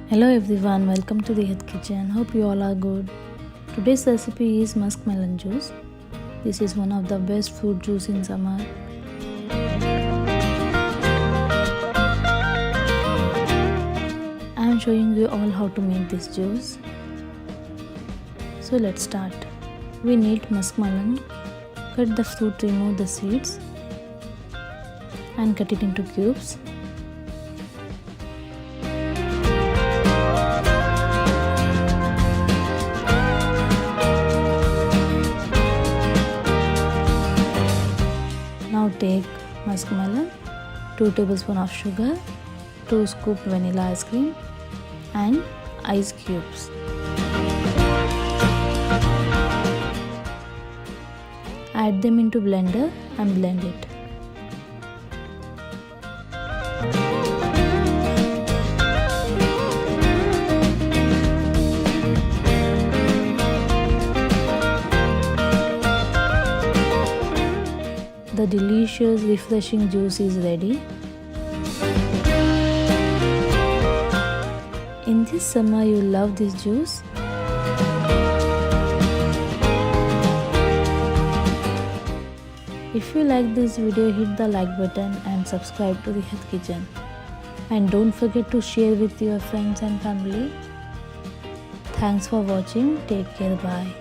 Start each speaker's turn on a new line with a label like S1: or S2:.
S1: Hello everyone, welcome to Reehatkitchen. Hope you all are good. Today's recipe is musk melon juice. This is one of the best fruit juice in summer. I am showing you all how to make this juice. So let's start. We need musk melon. Cut the fruit, remove the seeds and cut it into cubes. Now take musk melon, 2 tablespoons of sugar, 2 scoops vanilla ice cream and ice cubes. Add them into blender and blend it. The delicious, refreshing juice is ready. In this summer, you'll love this juice. If you like this video, hit the like button and subscribe to Reehatkitchen. And don't forget to share with your friends and family. Thanks for watching. Take care. Bye.